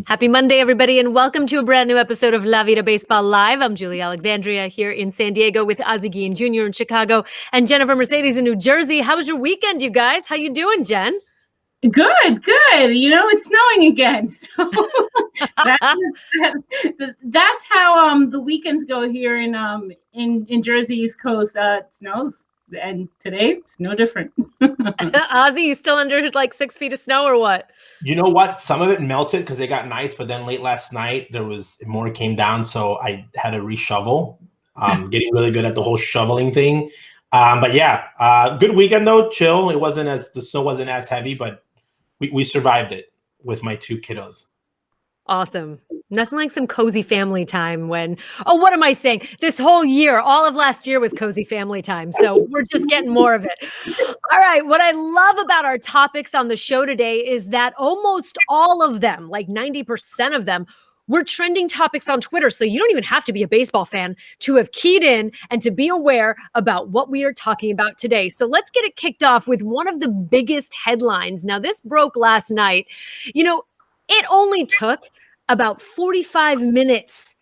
Happy Monday, everybody, and welcome to a brand new episode of La Vida Baseball Live. I'm Julie Alexandria here in San Diego with Ozzie Guillen Jr. in Chicago and Jennifer Mercedes in New Jersey. How was your weekend, you guys? How you doing, Jen? Good. You know, it's snowing again. So that's how the weekends go here in Jersey, East Coast. It snows, and today it's no different. Ozzie, you still under like 6 feet of snow or what? You know what? Some of it melted because it got nice, but then late last night more came down, so I had to reshovel. Getting really good at the whole shoveling thing. But yeah, good weekend though. Chill. The snow wasn't as heavy, but we survived it with my two kiddos. Awesome. Nothing like some cozy family time what am I saying? This whole year, all of last year was cozy family time. So we're just getting more of it. All right. What I love about our topics on the show today is that almost all of them, like 90% of them, were trending topics on Twitter. So you don't even have to be a baseball fan to have keyed in and to be aware about what we are talking about today. So let's get it kicked off with one of the biggest headlines. Now, this broke last night. You know, it only took about 45 minutes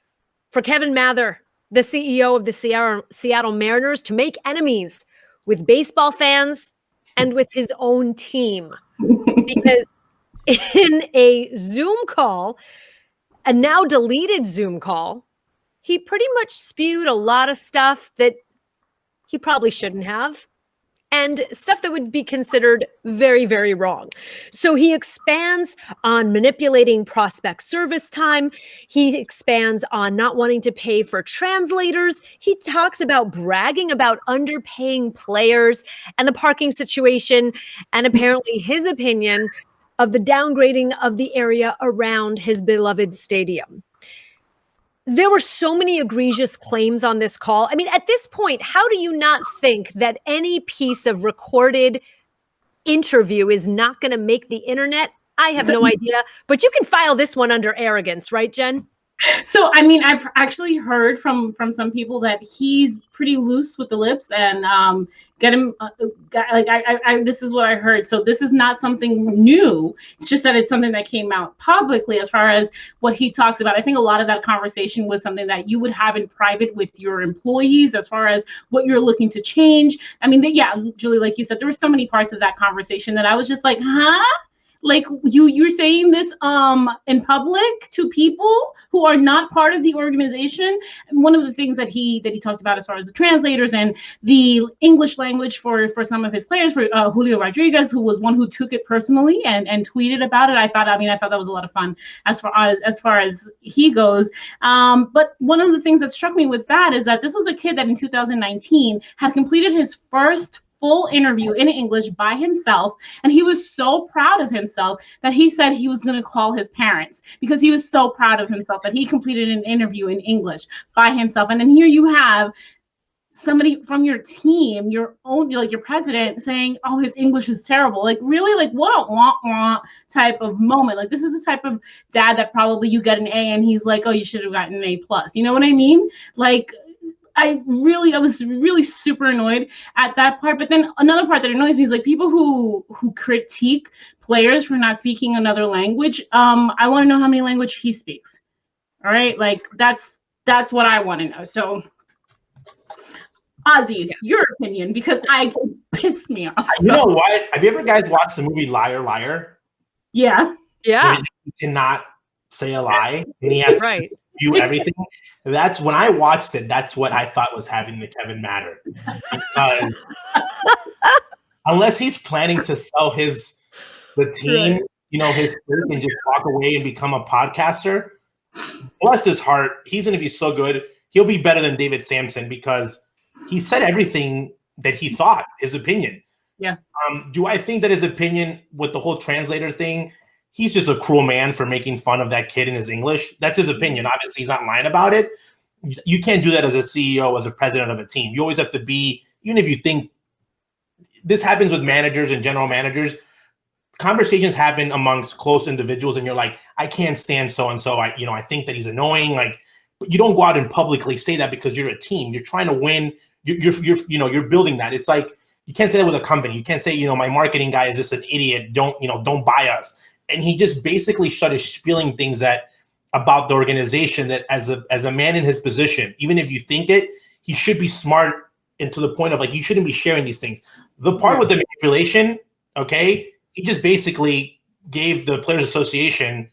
for Kevin Mather, the CEO of the Seattle Mariners, to make enemies with baseball fans and with his own team. Because in a Zoom call, a now deleted Zoom call, he pretty much spewed a lot of stuff that he probably shouldn't have, and stuff that would be considered very, very wrong. So he expands on manipulating prospect service time. He expands on not wanting to pay for translators. He talks about bragging about underpaying players and the parking situation, and apparently his opinion of the downgrading of the area around his beloved stadium. There were so many egregious claims on this call. I mean, at this point, how do you not think that any piece of recorded interview is not going to make the internet? I have no idea, but you can file this one under arrogance, right, Jen? So, I mean, I've actually heard from some people that he's pretty loose with the lips, and this is what I heard. So this is not something new. It's just that it's something that came out publicly as far as what he talks about. I think a lot of that conversation was something that you would have in private with your employees as far as what you're looking to change. I mean, Julie, like you said, there were so many parts of that conversation that I was just like, huh? Like you're saying this in public to people who are not part of the organization. And one of the things that he talked about as far as the translators and the English language for some of his players, for Julio Rodriguez, who was one who took it personally and tweeted about it. I thought that was a lot of fun as far as he goes. But one of the things that struck me with that is that this was a kid that in 2019 had completed his first full interview in English by himself, and he was so proud of himself that he said he was going to call his parents because he was so proud of himself that he completed an interview in English by himself. And then here you have somebody from your team, your own, like your president, saying, "Oh, his English is terrible." Like, really, like what a wah type of moment. Like, this is the type of dad that probably you get an A and he's like, "Oh, you should have gotten an A plus." You know what I mean? Like, I was really super annoyed at that part. But then another part that annoys me is like people who critique players for not speaking another language. I want to know how many language he speaks. All right, like that's what I want to know. So, Ozzie, your opinion, because I pissed me off. You know what? Have you ever guys watched the movie Liar Liar? Yeah. Yeah. He cannot say a lie, and he has right. to do everything. That's when I watched it. That's what I thought was happening to Kevin Mather, because unless he's planning to sell the team, his spirit, and just walk away and become a podcaster, bless his heart, he's going to be so good. He'll be better than David Sampson because he said everything that he thought, his opinion. Yeah. Do I think that his opinion with the whole translator thing? He's just a cruel man for making fun of that kid in his English. That's his opinion. Obviously, he's not lying about it. You can't do that as a CEO, as a president of a team. You always have to be, even if you think this happens with managers and general managers, conversations happen amongst close individuals, and you're like, I can't stand so-and-so. I think that he's annoying. Like, but you don't go out and publicly say that because you're a team. You're trying to win. You're building that. It's like, you can't say that with a company. You can't say, my marketing guy is just an idiot. Don't buy us. and he just basically started spilling things that about the organization that as a man in his position, even if you think it, he should be smart and to the point of like you shouldn't be sharing these things. The part with the manipulation, okay, he just basically gave the Players Association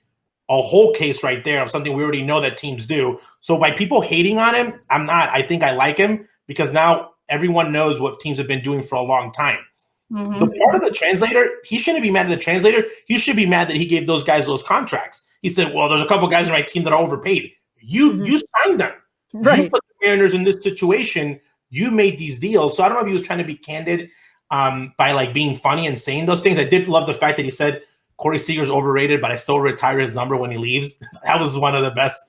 a whole case right there of something we already know that teams do. So by people hating on him, I'm not. I think I like him because now everyone knows what teams have been doing for a long time. The part of the translator, he shouldn't be mad at the translator. He should be mad that he gave those guys those contracts. He said, well, there's a couple guys in my team that are overpaid. You signed them. Right. You put the Mariners in this situation. You made these deals. So I don't know if he was trying to be candid by like being funny and saying those things. I did love the fact that he said Corey Seager's overrated, but I still retire his number when he leaves. That was one of the best,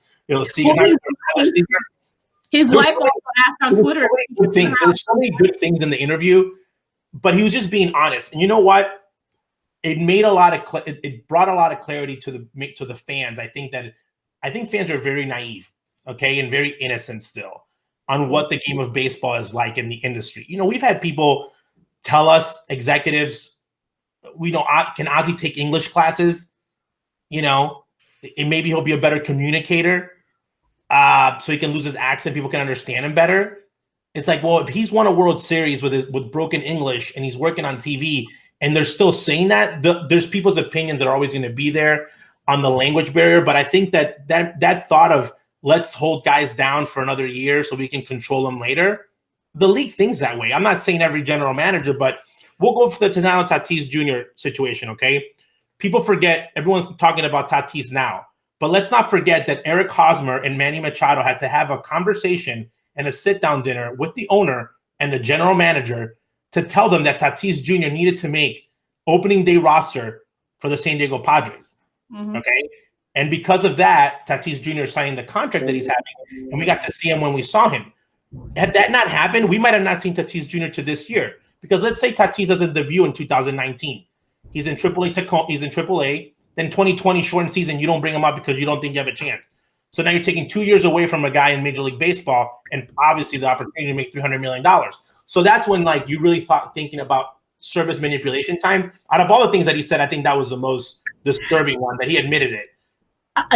Seager. His wife also asked on Twitter. There's so many good things in the interview, but he was just being honest. And you know what? It made it brought a lot of clarity to the fans. I think fans are very naive, okay, and very innocent still on what the game of baseball is like in the industry. We've had people tell us, executives, can Ozzie take English classes? And maybe he'll be a better communicator, so he can lose his accent. People can understand him better. It's like, well, if he's won a World Series with broken English and he's working on TV and they're still saying that, there's people's opinions that are always going to be there on the language barrier. But I think that thought of let's hold guys down for another year so we can control them later, the league thinks that way. I'm not saying every general manager, but we'll go for the Fernando Tatis Jr. situation, okay? People forget, everyone's talking about Tatis now, but let's not forget that Eric Hosmer and Manny Machado had to have a conversation and a sit-down dinner with the owner and the general manager to tell them that Tatis Jr. needed to make opening day roster for the San Diego Padres, okay? And because of that, Tatis Jr. signed the contract that he's having, and we got to see him when we saw him. Had that not happened, we might have not seen Tatis Jr. to this year. Because let's say Tatis doesn't debut in 2019. He's in AAA. Then 2020 shortened season, you don't bring him up because you don't think you have a chance. So now you're taking 2 years away from a guy in Major League Baseball and obviously the opportunity to make $300 million. So that's when you really thinking about service manipulation time. Out of all the things that he said, I think that was the most disturbing one, that he admitted it.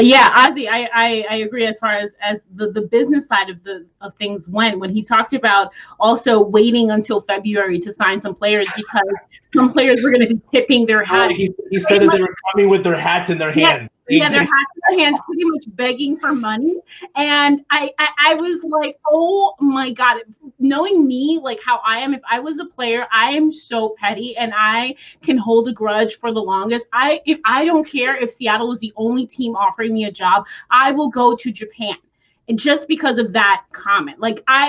Yeah, Ozzie, I agree as far as the business side of things when he talked about also waiting until February to sign some players because some players were going to be tipping their hats. He said that they were coming with their hats in their hands. Yeah, their hats in their hands, pretty much begging for money. And I was like, oh my God, knowing me, like how I am, if I was a player, I am so petty and I can hold a grudge for the longest. If I don't care if Seattle was the only team offering me a job, I will go to Japan. And just because of that comment,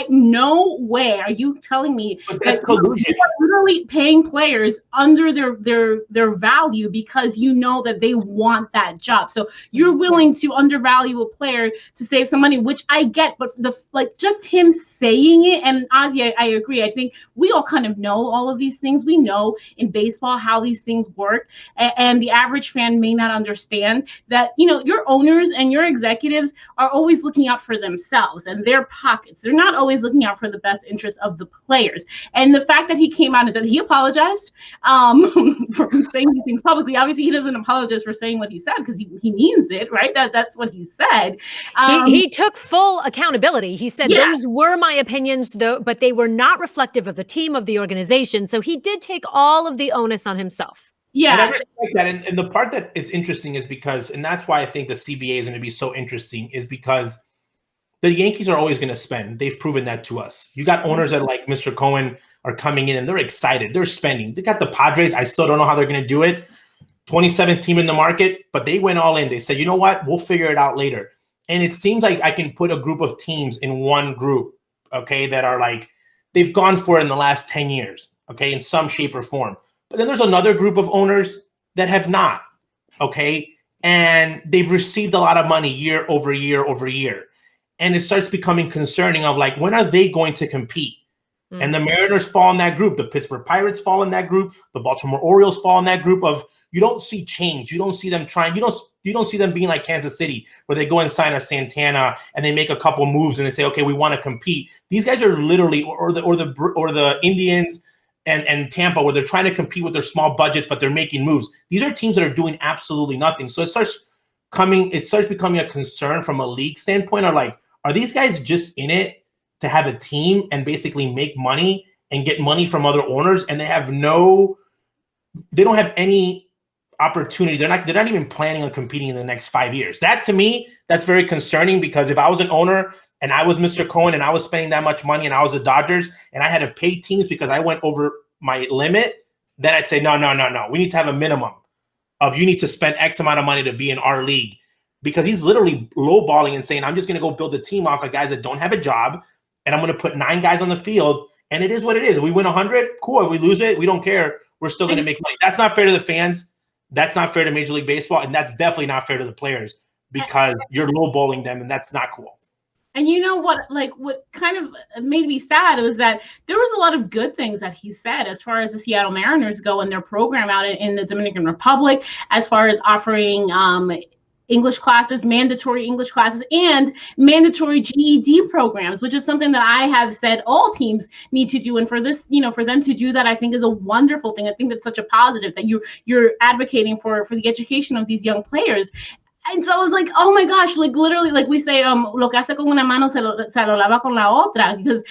no way are you telling me that you are literally paying players under their value because you know that they want that job. So you're willing to undervalue a player to save some money, which I get, but just him saying it, and Ozzie, I agree. I think we all kind of know all of these things. We know in baseball how these things work, and the average fan may not understand that, your owners and your executives are always looking out for themselves and their pockets. They're not always looking out for the best interest of the players. And the fact that he came out and said he apologized for saying these things publicly. Obviously, he doesn't apologize for saying what he said because he means it, right? That's what he said. He took full accountability. He said those were my opinions, though, but they were not reflective of the team, of the organization. So he did take all of the onus on himself. Yeah. And I respect that. And the part that it's interesting is because, and that's why I think the CBA is going to be so interesting, is because the Yankees are always going to spend. They've proven that to us. You got owners that like Mr. Cohen are coming in and they're excited. They're spending. They got the Padres. I still don't know how they're going to do it. 27th team in the market, but they went all in. They said, you know what? We'll figure it out later. And it seems like I can put a group of teams in one group, okay, that are they've gone for it in the last 10 years, okay, in some shape or form. But then there's another group of owners that have not, okay, and they've received a lot of money year over year over year. And it starts becoming concerning of when are they going to compete? Mm-hmm. And the Mariners fall in that group. The Pittsburgh Pirates fall in that group. The Baltimore Orioles fall in that group of, you don't see change. You don't see them trying. You don't see them being like Kansas City, where they go and sign a Santana and they make a couple moves and they say, okay, we want to compete. These guys are literally, or the Indians, and Tampa, where they're trying to compete with their small budgets, but they're making moves. These are teams that are doing absolutely nothing. So it starts becoming a concern from a league standpoint. Are these guys just in it to have a team and basically make money and get money from other owners? And they don't have any opportunity. They're not even planning on competing in the next 5 years. That, to me, that's very concerning, because if I was an owner and I was Mr. Cohen and I was spending that much money and I was the Dodgers and I had to pay teams because I went over my limit, then I'd say, no. We need to have a minimum of, you need to spend X amount of money to be in our league, because he's literally lowballing and saying, I'm just going to go build a team off of guys that don't have a job, and I'm going to put 9 guys on the field, and it is what it is. If we win 100, cool. If we lose it, we don't care. We're still going to make money. That's not fair to the fans. That's not fair to Major League Baseball, and that's definitely not fair to the players, because you're lowballing them, and that's not cool. And you know what, what kind of made me sad was that there was a lot of good things that he said as far as the Seattle Mariners go and their program out in the Dominican Republic, as far as offering English classes, mandatory English classes, and mandatory GED programs, which is something that I have said all teams need to do. And for this, for them to do that, I think is a wonderful thing. I think that's such a positive that you're advocating for the education of these young players. And so I was like, oh my gosh, literally, we say, lo que hace con una mano se lo lava con la otra, because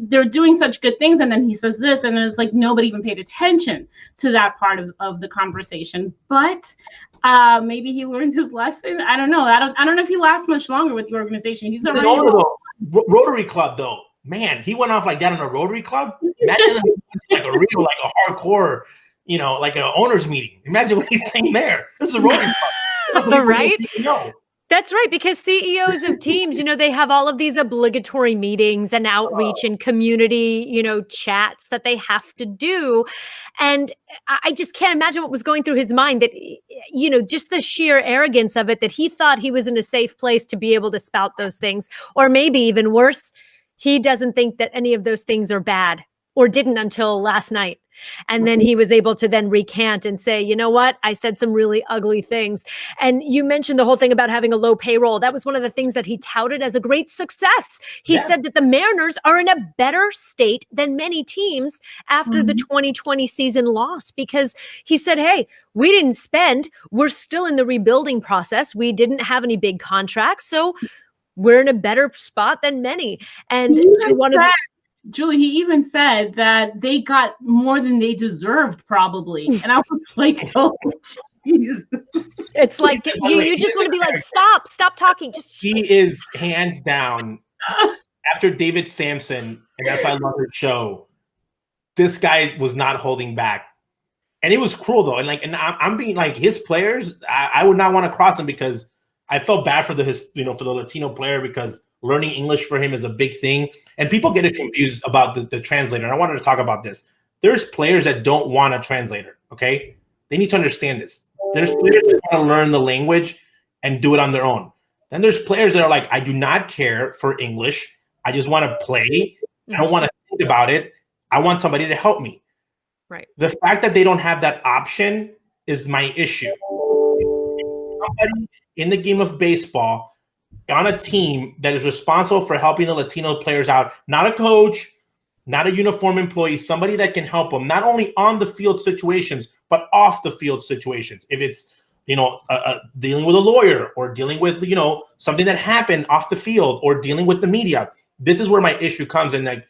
they're doing such good things. And then he says this, and it's like nobody even paid attention to that part of the conversation. But maybe he learned his lesson. I don't know. I don't know if he lasts much longer with the organization. He's already Rotary Club, though. Man, he went off like that in a Rotary Club. Imagine like a real, like a hardcore, like an owners meeting. Imagine what he's saying there. This is a Rotary Club. Right? That's right, because CEOs of teams, they have all of these obligatory meetings and outreach and community, chats that they have to do. And I just can't imagine what was going through his mind, that, just the sheer arrogance of it, that he thought he was in a safe place to be able to spout those things. Or maybe even worse, he doesn't think that any of those things are bad, or didn't until last night. And then he was able to then recant and say, you know what, I said some really ugly things. And you mentioned the whole thing about having a low payroll. That was one of the things that he touted as a great success. He said that the Mariners are in a better state than many teams after the 2020 season loss, because he said, hey, we didn't spend. We're still in the rebuilding process. We didn't have any big contracts. So we're in a better spot than many. And Julie, he even said that they got more than they deserved, probably. And I was like, oh, geez. It's like, you just want to be like, stop talking. He is hands down, after David Sampson, and that's why I love her show, this guy was not holding back. And it was cruel, though. And I'm being like, his players, I would not want to cross him, because I felt bad for the Latino player, because learning English for him is a big thing. And people get it confused about the translator. And I wanted to talk about this. There's players that don't want a translator, okay? They need to understand this. There's players that want to learn the language and do it on their own. Then there's players that are like, I do not care for English. I just want to play. I don't want to think about it. I want somebody to help me. Right. The fact that they don't have that option is my issue. Somebody in the game of baseball on a team that is responsible for helping the Latino players out, not a coach, not a uniform employee, somebody that can help them, not only on the field situations, but off the field situations. If it's, dealing with a lawyer, or dealing with, something that happened off the field, or dealing with the media. This is where my issue comes in. The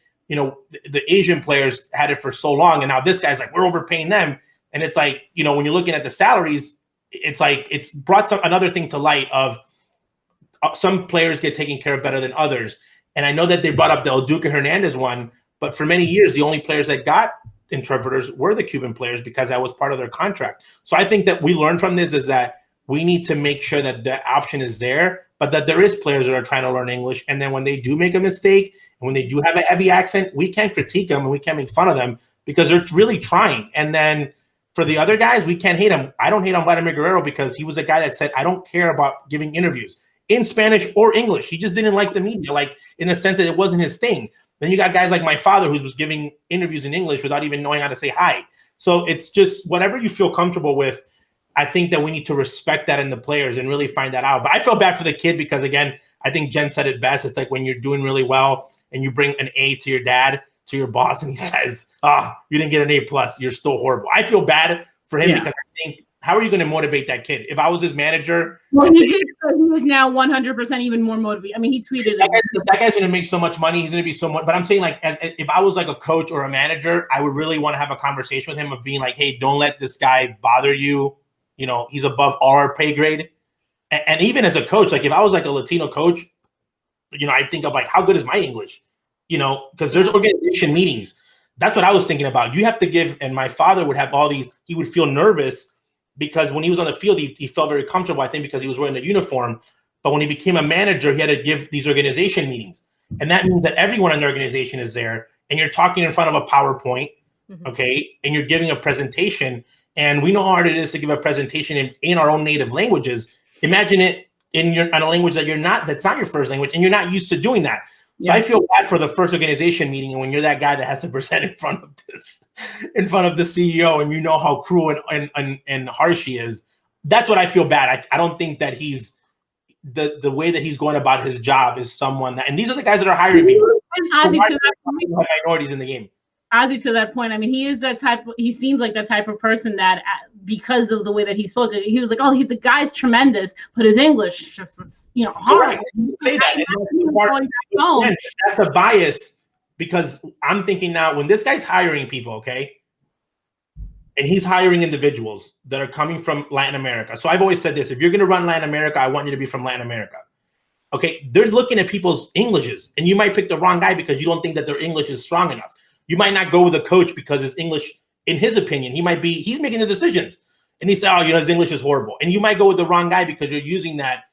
Asian players had it for so long, and now this guy's like, we're overpaying them. And it's like, when you're looking at the salaries, it's like, it's brought another thing to light of, some players get taken care of better than others. And I know that they brought up the El Duque Hernandez one, but for many years, the only players that got interpreters were the Cuban players, because that was part of their contract. So I think that we learned from this is that we need to make sure that the option is there, but that there is players that are trying to learn English. And then when they do make a mistake, and when they do have a heavy accent, we can't critique them and we can't make fun of them, because they're really trying. And then for the other guys, we can't hate them. I don't hate on Vladimir Guerrero, because he was a guy that said, I don't care about giving interviews in Spanish or English. He just didn't like the media, in the sense that it wasn't his thing. Then you got guys like my father, who was giving interviews in English without even knowing how to say hi. So it's just whatever you feel comfortable with. I think that we need to respect that in the players and really find that out. But I feel bad for the kid, because, again, I think Jen said it best. It's like when you're doing really well and you bring an A to your dad, to your boss and he says, you didn't get an A+, you're still horrible. I feel bad for him because I think, how are you going to motivate that kid? If I was his manager, well, he did. He was now 100% even more motivated. I mean, he tweeted that guy's going to make so much money. He's going to be so much. But I'm saying, like, if I was like a coach or a manager, I would really want to have a conversation with him of being like, hey, don't let this guy bother you. You know, he's above our pay grade. And even as a coach, like if I was like a Latino coach, you know, I think of like, how good is my English? You know, because there's organization meetings. That's what I was thinking about. You have to give, and my father would have all these, he would feel nervous because when he was on the field, he felt very comfortable, I think, because he was wearing the uniform. But when he became a manager, he had to give these organization meetings. And that means that everyone in the organization is there, and you're talking in front of a PowerPoint, okay, and you're giving a presentation. And we know how hard it is to give a presentation in our own native languages. Imagine it in a language that's not your first language, and you're not used to doing that. So I feel bad for the first organization meeting, and when you're that guy that has to present in front of the CEO, and you know how cruel and harsh he is. That's what I feel bad. I don't think that he's the way that he's going about his job is someone that, and these are the guys that are hiring people. And Ozzy, to that point, minorities in the game. Ozzy, to that point, I mean, he seems like that type of person that, because of the way that he spoke, he was like, the guy's tremendous, but his English just was, hard. Right. Say that. That's a bias, because I'm thinking now, when this guy's hiring people, okay, and he's hiring individuals that are coming from Latin America. So I've always said this: if you're going to run Latin America, I want you to be from Latin America. Okay, they're looking at people's Englishes, and you might pick the wrong guy because you don't think that their English is strong enough. You might not go with a coach because his English, in his opinion, he's making the decisions. And he said, his English is horrible. And you might go with the wrong guy because you're using that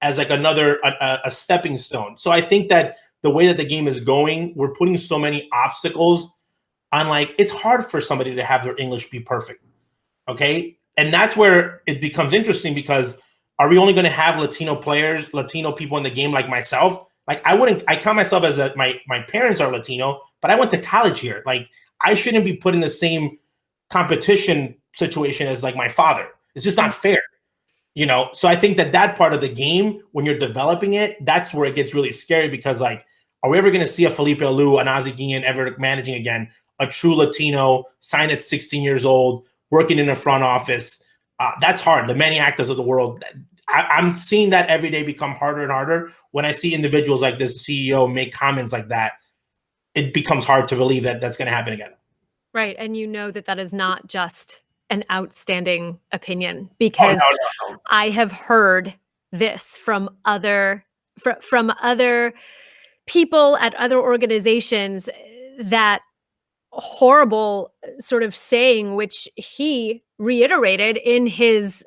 as like a stepping stone. So I think that the way that the game is going, we're putting so many obstacles on, like, it's hard for somebody to have their English be perfect. Okay. And that's where it becomes interesting, because are we only going to have Latino players, Latino people in the game like myself? Like, I count myself as my parents are Latino, but I went to college here. Like, I shouldn't be put in the same competition situation as like my father. It's just not fair, So I think that part of the game, when you're developing it, that's where it gets really scary, because like, are we ever going to see a Felipe Alou, an Ozzie Guillen ever managing again? A true Latino, signed at 16 years old, working in a front office. That's hard. The Manny Actas of the world. I'm seeing that every day become harder and harder. When I see individuals like this CEO make comments like that, it becomes hard to believe that that's going to happen again. Right. And that is not just an outstanding opinion, because no. I have heard this from other people at other organizations, that horrible sort of saying, which he reiterated in his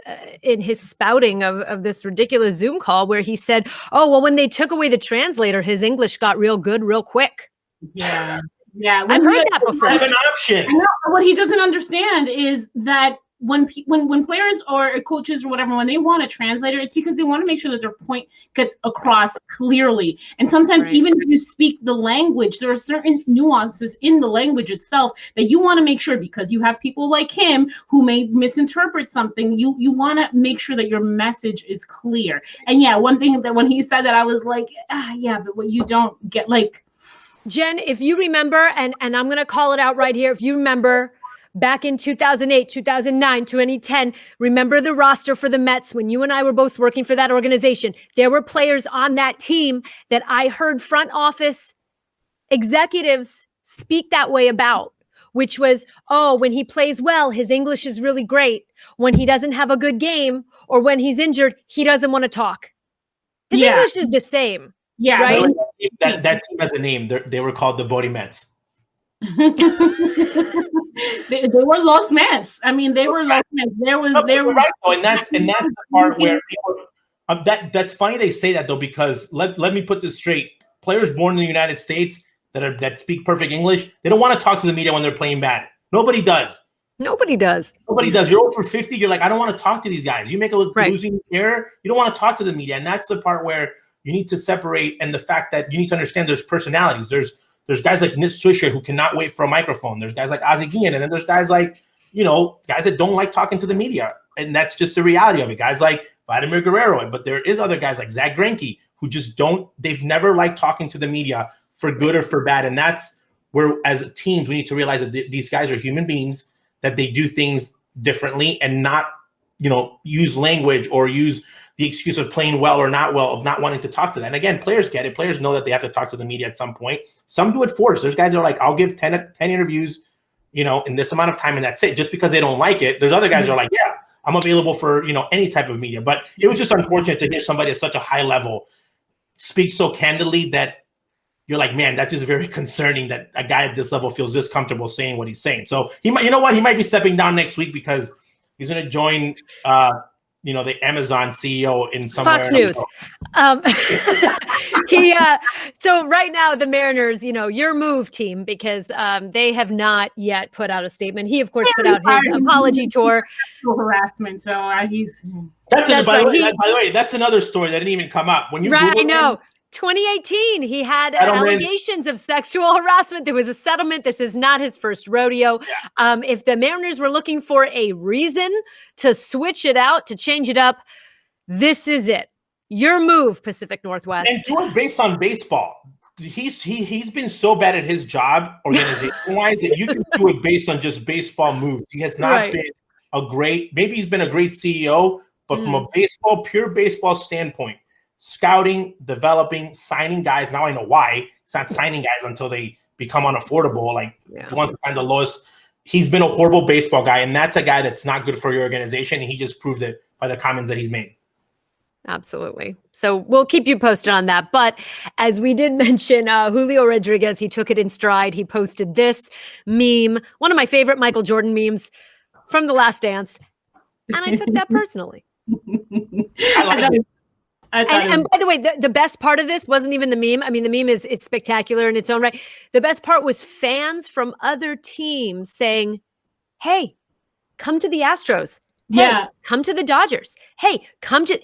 spouting of this ridiculous Zoom call, where he said, when they took away the translator, his English got real good real quick. Yeah. I've heard that before. An option. What he doesn't understand is that when players or coaches or whatever, when they want a translator, it's because they want to make sure that their point gets across clearly. And sometimes even if you speak the language, there are certain nuances in the language itself that you want to make sure, because you have people like him who may misinterpret something. You want to make sure that your message is clear. And one thing that when he said that, I was like, but what you don't get, like, Jen, if you remember, and I'm going to call it out right here, if you remember back in 2008, 2009, 2010, remember the roster for the Mets when you and I were both working for that organization? There were players on that team that I heard front office executives speak that way about, which was, when he plays well, his English is really great. When he doesn't have a good game or when he's injured, he doesn't want to talk. His English is the same. Yeah, right. That team has a name. They were called the Bodie Mets. they were Los Mets. I mean, they were Los Mets. They were right. And that's the part where people, that's funny they say that, though, because let me put this straight. Players born in the United States that speak perfect English, they don't want to talk to the media when they're playing bad. Nobody does. Nobody does. You're over 50. You're like, I don't want to talk to these guys. You make a losing error. You don't want to talk to the media, and that's the part where you need to separate, and the fact that you need to understand there's personalities. There's guys like Nick Swisher who cannot wait for a microphone. There's guys like Ozzie Guillen, and then there's guys like, guys that don't like talking to the media. And that's just the reality of it. Guys like Vladimir Guerrero, but there is other guys like Zach Greinke who just they've never liked talking to the media for good or for bad. And that's where as teams, we need to realize that these guys are human beings, that they do things differently and not, use language or use the excuse of playing well or not well, of not wanting to talk to them. And again, players get it. Players know that they have to talk to the media at some point. Some do it forced. There's guys that are like, I'll give 10 interviews, in this amount of time, and that's it, just because they don't like it. There's other guys that are like, yeah, I'm available for, any type of media. But it was just unfortunate to hear somebody at such a high level speak so candidly that you're like, man, that's just very concerning that a guy at this level feels this comfortable saying what he's saying. So he might, he might be stepping down next week because he's going to join, the Amazon CEO in somewhere. Fox News. So right now the Mariners, your move team, because they have not yet put out a statement. He, of course, put out his apology tour. Harassment. So by the way, that's another story that didn't even come up. When you I know. 2018, he had allegations of sexual harassment. There was a settlement. This is not his first rodeo. Yeah. If the Mariners were looking for a reason to switch it out, to change it up, this is it. Your move, Pacific Northwest. And do it based on baseball. He's been so bad at his job organization-wise that you can do it based on just baseball moves. He has not been maybe he's been a great CEO, but from a pure baseball standpoint, scouting, developing, signing guys. Now I know why. It's not signing guys until they become unaffordable. Like he wants to find the lowest. He's been a horrible baseball guy, and that's a guy that's not good for your organization. And he just proved it by the comments that he's made. Absolutely. So we'll keep you posted on that. But as we did mention, Julio Rodriguez, he took it in stride. He posted this meme, one of my favorite Michael Jordan memes from The Last Dance. And I took that personally. I like it. And by the way, the best part of this wasn't even the meme. I mean, the meme is spectacular in its own right. The best part was fans from other teams saying, hey, come to the Astros. Hey, come to the Dodgers. Hey, come to,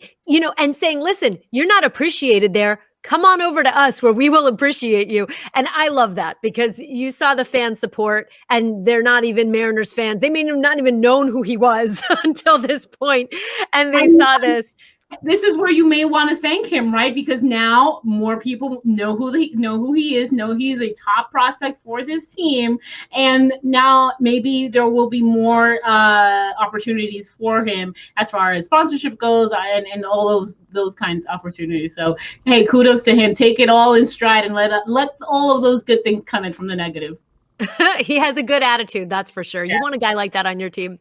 and saying, listen, you're not appreciated there. Come on over to us where we will appreciate you. And I love that because you saw the fan support and they're not even Mariners fans. They may not even known who he was until this point. And they saw this. This is where you may want to thank him, right? Because now more people know who he is, know he is a top prospect for this team, and now maybe there will be more opportunities for him as far as sponsorship goes, and all those kinds of opportunities. So hey, kudos to him. Take it all in stride and let all of those good things come in from the negative. He has a good attitude, that's for sure. You want a guy like that on your team.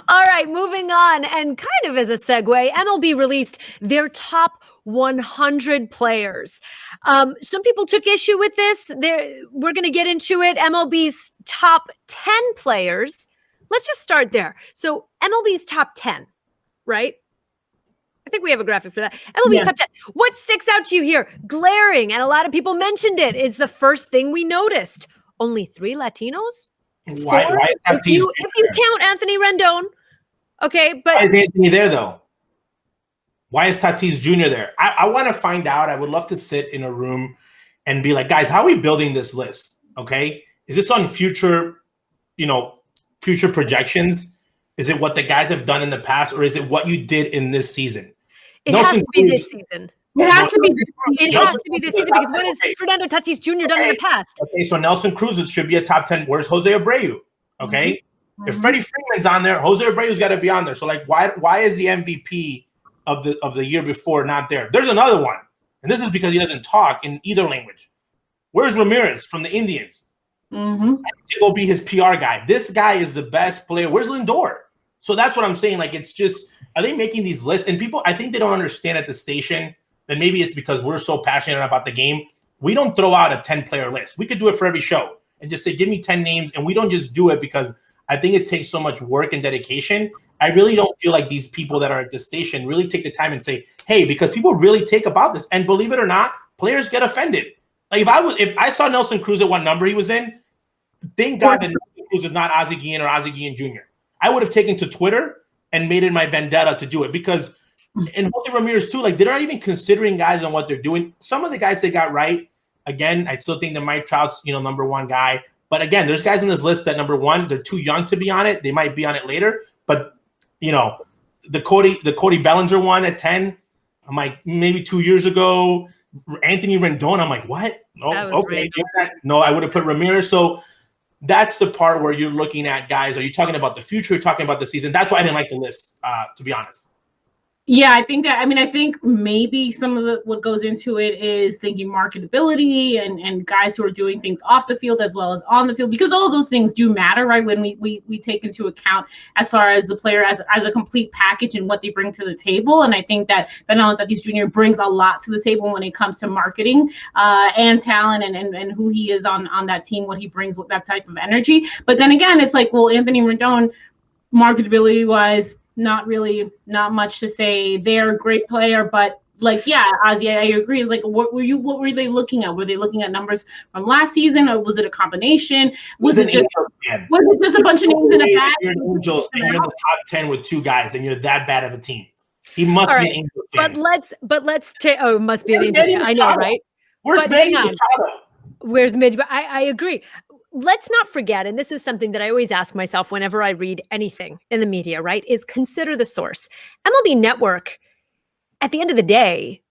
All right, moving on. And kind of as a segue, MLB released their top 100 players. Some people took issue with this. We're going to get into it. MLB's top 10 players. Let's just start there. So MLB's top 10, right? I think we have a graphic for that. MLB's top 10. What sticks out to you here? Glaring, and a lot of people mentioned it. It's the first thing we noticed. Only 3 Latinos? Why if you count Anthony Rendon. Okay, but why is Anthony there though? Why is Tatis Jr. there? I want to find out. I would love to sit in a room and be like, guys, how are we building this list? Okay. Is this on future projections? Is it what the guys have done in the past, or is it what you did in this season? It has to be this season. It has to be this season. It has to be this season because what has Fernando Tatis Jr. done in the past? Okay, so Nelson Cruz should be a top 10. Where's Jose Abreu? Okay. Mm-hmm. If Freddie Freeman's on there, Jose Abreu's got to be on there. So like, why is the MVP of the year before not there? There's another one, and this is because he doesn't talk in either language. Where's Ramirez from the Indians? Mm-hmm. I need to go be his PR guy. This guy is the best player. Where's Lindor? So that's what I'm saying. Like, it's just, are they making these lists? And people, I think they don't understand at the station. And maybe it's because we're so passionate about the game. We don't throw out a 10-player list. We could do it for every show and just say, give me 10 names. And we don't just do it because I think it takes so much work and dedication. I really don't feel like these people that are at the station really take the time and say, hey, because people really take about this. And believe it or not, players get offended. Like if I saw Nelson Cruz at what number he was in, thank God that Nelson Cruz is not Ozzie Guillen or Ozzie Guillen Jr. I would have taken to Twitter and made it my vendetta to do it because and Jose Ramirez too, like they're not even considering guys on what they're doing. Some of the guys they got right, again, I still think that Mike Trout's, number one guy. But again, there's guys on this list that number one, they're too young to be on it. They might be on it later. But the Cody Bellinger one at 10, I'm like maybe 2 years ago. Anthony Rendon. I'm like, what? Oh, That was okay. random. No, I would have put Ramirez. So that's the part where you're looking at guys. Are you talking about the future? You're talking about the season. That's why I didn't like the list, to be honest. Yeah, I think maybe some of what goes into it is thinking marketability and guys who are doing things off the field as well as on the field, because all of those things do matter, right? When we take into account as far as the player as a complete package and what they bring to the table. And I think that Fernando Tatis Jr. brings a lot to the table when it comes to marketing and talent and who he is on that team, what he brings with that type of energy. But then again, it's like, well, Anthony Rendon, marketability wise, not much to say. They're a great player, but like, yeah, Ozzy, I agree. It's like, what were they looking at? Were they looking at numbers from last season, or was it a combination? Was it just a bunch of names in a bag? You're an Angels and you're in the top 10 with 2 guys, and you're that bad of a team. He must be an Angels fan. But let's take. Oh, it must be an Angels fan. I know, right? Where's Manny Machado? Where's Midge? I agree. Let's not forget, and this is something that I always ask myself whenever I read anything in the media, right, is consider the source. MLB Network, at the end of the day,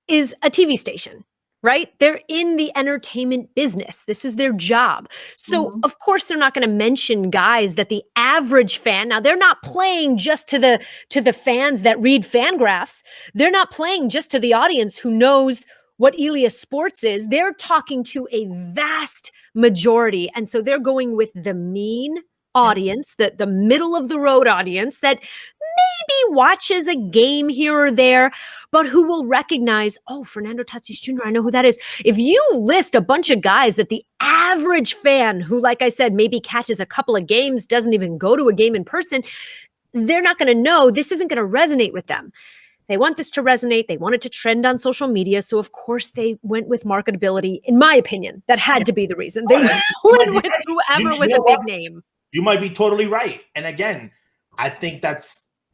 is a TV station, right? They're in the entertainment business. This is their job. So, of course, they're not going to mention guys that the average fan, now they're not playing just to the fans that read Fangraphs. They're not playing just to the audience who knows what Elias Sports is. They're talking to a vast majority. And so they're going with the mean audience, the middle of the road audience that maybe watches a game here or there, but who will recognize, oh, Fernando Tatis Jr., I know who that is. If you list a bunch of guys that the average fan who, like I said, maybe catches a couple of games, doesn't even go to a game in person, they're not going to know. This isn't going to resonate with them. They want this to resonate. They want it to trend on social media. So, of course, they went with marketability. In my opinion, that had to be the reason. They went with whoever was a big name. You might be totally right. And again, I think that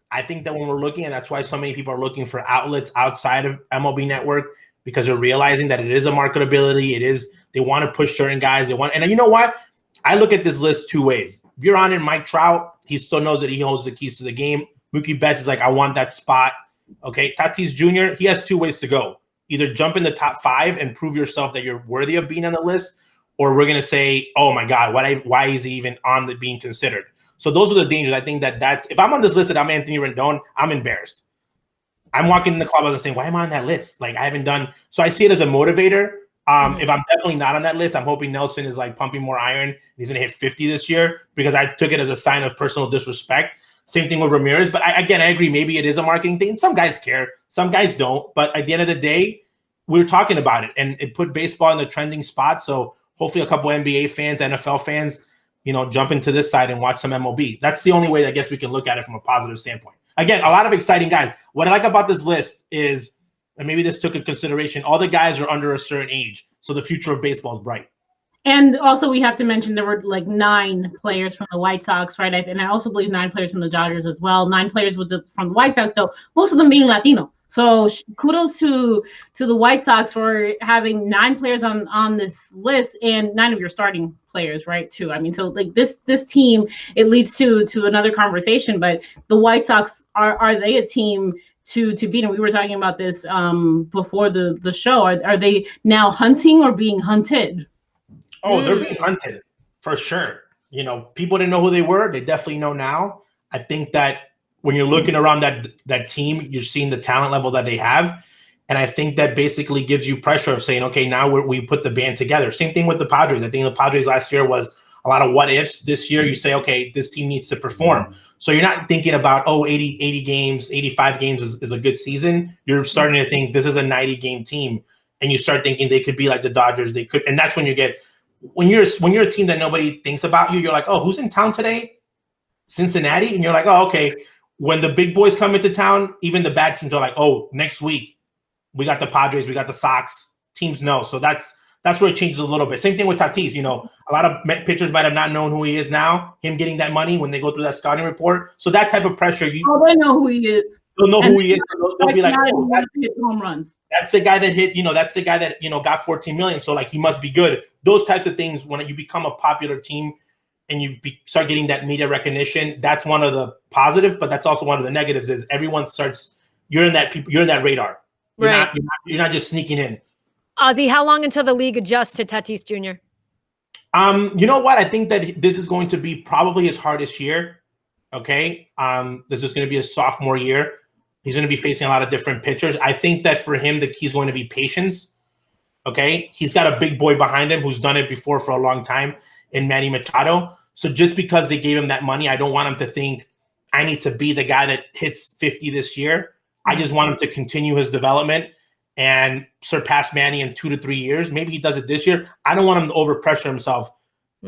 when we're looking, and that's why so many people are looking for outlets outside of MLB Network, because they're realizing that it is a marketability. They want to push certain guys. And you know what? I look at this list 2 ways. If you're on it, Mike Trout, he still knows that he holds the keys to the game. Mookie Betts is like, I want that spot. Okay, Tatis Jr., he has 2 ways to go. Either jump in the top 5 and prove yourself that you're worthy of being on the list, or we're going to say, oh my God, why is he even on the being considered? So those are the dangers. I think that's, if I'm on this list and I'm Anthony Rendon, I'm embarrassed. I'm walking in the clubhouse and saying, why am I on that list? Like, I haven't done, so I see it as a motivator. If I'm definitely not on that list, I'm hoping Nelson is like pumping more iron. He's going to hit 50 this year, because I took it as a sign of personal disrespect. Same thing with Ramirez. But I agree. Maybe it is a marketing thing. Some guys care. Some guys don't. But at the end of the day, we're talking about it. And it put baseball in the trending spot. So hopefully a couple NBA fans, NFL fans, jump into this side and watch some MLB. That's the only way I guess we can look at it from a positive standpoint. Again, a lot of exciting guys. What I like about this list is, and maybe this took into consideration, all the guys are under a certain age. So the future of baseball is bright. And also, we have to mention there were like 9 players from the White Sox, right? And I also believe 9 players from the Dodgers as well. 9 players from the White Sox, though, most of them being Latino. So kudos to the White Sox for having 9 players on this list, and 9 of your starting players, right? Too. I mean, so like this team, it leads to another conversation. But the White Sox, are they a team to beat? And we were talking about this before the show. Are they now hunting or being hunted? Oh, they're being hunted for sure. People didn't know who they were. They definitely know now. I think that when you're looking around that team, you're seeing the talent level that they have. And I think that basically gives you pressure of saying, okay, now we put the band together. Same thing with the Padres. I think the Padres last year was a lot of what ifs. This year you say, okay, this team needs to perform. So you're not thinking about, 80 games, 85 games is a good season. You're starting to think this is a 90-game team. And you start thinking they could be like the Dodgers. They could. And that's when you get – when you're a team that nobody thinks about you, you're like, oh, who's in town today? Cincinnati? And you're like, oh, okay. When the big boys come into town, even the bad teams are like, oh, next week we got the Padres, we got the Sox. Teams know. So that's where it changes a little bit. Same thing with Tatis. A lot of pitchers might have not known who he is now, him getting that money when they go through that scouting report. So that type of pressure. They know who he is. They'll know who he is. They'll be like, oh, home runs. That's the guy that hit, that's the guy that, got 14 million. So like, he must be good. Those types of things, when you become a popular team and you start getting that media recognition, that's one of the positives, but that's also one of the negatives is everyone starts, you're in that radar. Right. You're not just sneaking in. Ozzy, how long until the league adjusts to Tatis Jr.? You know what? I think that this is going to be probably his hardest year. Okay. This is going to be his sophomore year. He's going to be facing a lot of different pitchers. I think that for him, the key is going to be patience. Okay. He's got a big boy behind him who's done it before for a long time in Manny Machado. So just because they gave him that money, I don't want him to think I need to be the guy that hits 50 this year. I just want him to continue his development and surpass Manny in 2 to 3 years. Maybe he does it this year. I don't want him to overpressure himself.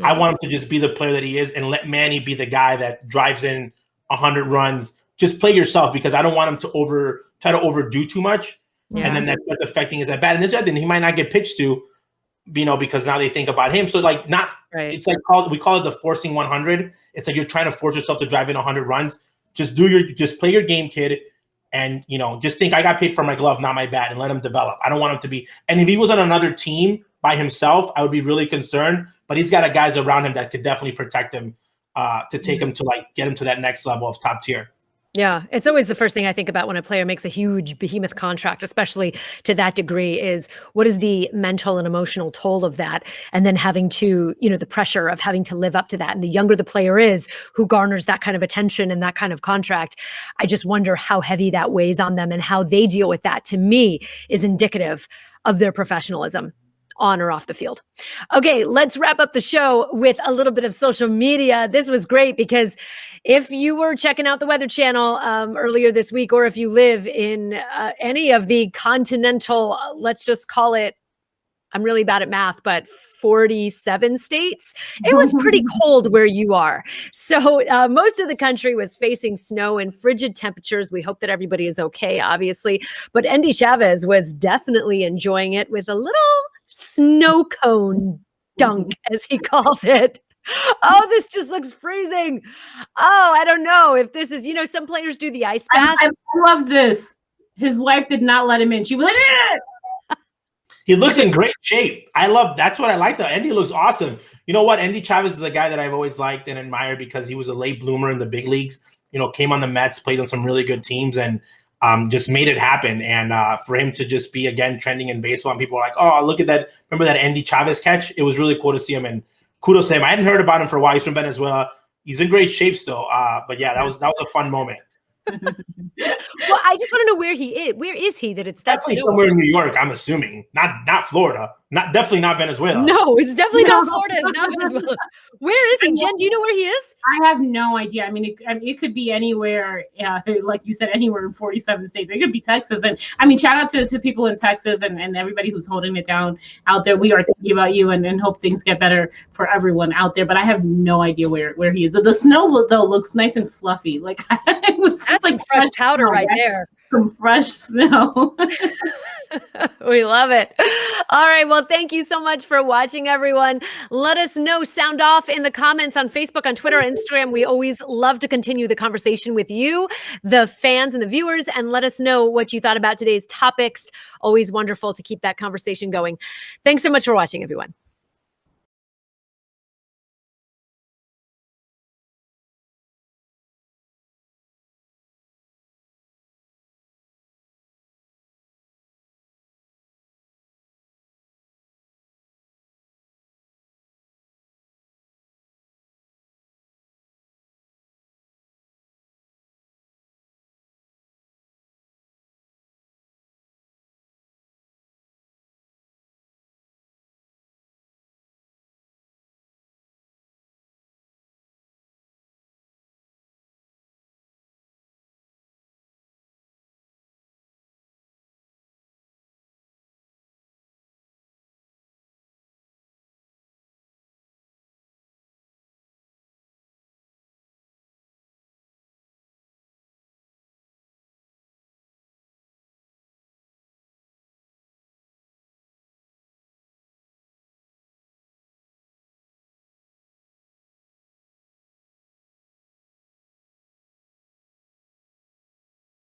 I want him to just be the player that he is and let Manny be the guy that drives in 100 runs. Just play yourself, because I don't want him to try to overdo too much. Yeah. And then that's affecting his at bat. And this other thing, he might not get pitched to, because now they think about him. So it's like we call it the forcing 100. It's like you're trying to force yourself to drive in 100 runs. Just play your game, kid. And, just think I got paid for my glove, not my bat, and let him develop. I don't want him to be. And if he was on another team by himself, I would be really concerned. But he's got guys around him that could definitely protect him to take him to get him to that next level of top tier. Yeah, it's always the first thing I think about when a player makes a huge behemoth contract, especially to that degree, is what is the mental and emotional toll of that? And then having to, the pressure of having to live up to that. And the younger the player is who garners that kind of attention and that kind of contract, I just wonder how heavy that weighs on them, and how they deal with that, to me, is indicative of their professionalism on or off the field. Okay, let's wrap up the show with a little bit of social media. This was great because if you were checking out the Weather Channel earlier this week, or if you live in any of the continental, let's just call it, I'm really bad at math, but 47 states, it was pretty cold where you are. So most of the country was facing snow and frigid temperatures. We hope that everybody is okay, obviously. But Andy Chavez was definitely enjoying it with a little snow cone dunk, as he calls it. Oh, this just looks freezing. Oh, I don't know if this is, some players do the ice bath. I love this. His wife did not let him in. She was like, He looks in great shape. That's what I like though. Andy looks awesome. You know what? Andy Chavez is a guy that I've always liked and admired because he was a late bloomer in the big leagues. Came on the Mets, played on some really good teams, and just made it happen. And for him to just be again trending in baseball, and people are like, "Oh, look at that! Remember that Andy Chavez catch?" It was really cool to see him, and kudos to him. I hadn't heard about him for a while. He's from Venezuela. He's in great shape still. But yeah, that was a fun moment. Well, I just want to know where he is. Where is he that it's that definitely somewhere in New York, I'm assuming. Not Florida. Definitely not Venezuela. No, it's definitely not Florida. It's not Venezuela. Where is he? Jen, do you know where he is? I have no idea. I mean, it could be anywhere, like you said, anywhere in 47 states. It could be Texas. And I mean, shout out to people in Texas and everybody who's holding it down out there. We are thinking about you and hope things get better for everyone out there. But I have no idea where he is. The snow, though, looks nice and fluffy. Like, it was that's like fresh powder right there. Some fresh snow. We love it. All right. Well, thank you so much for watching, everyone. Let us know, sound off in the comments on Facebook, on Twitter, Instagram. We always love to continue the conversation with you, the fans and the viewers, and let us know what you thought about today's topics. Always wonderful to keep that conversation going. Thanks so much for watching, everyone.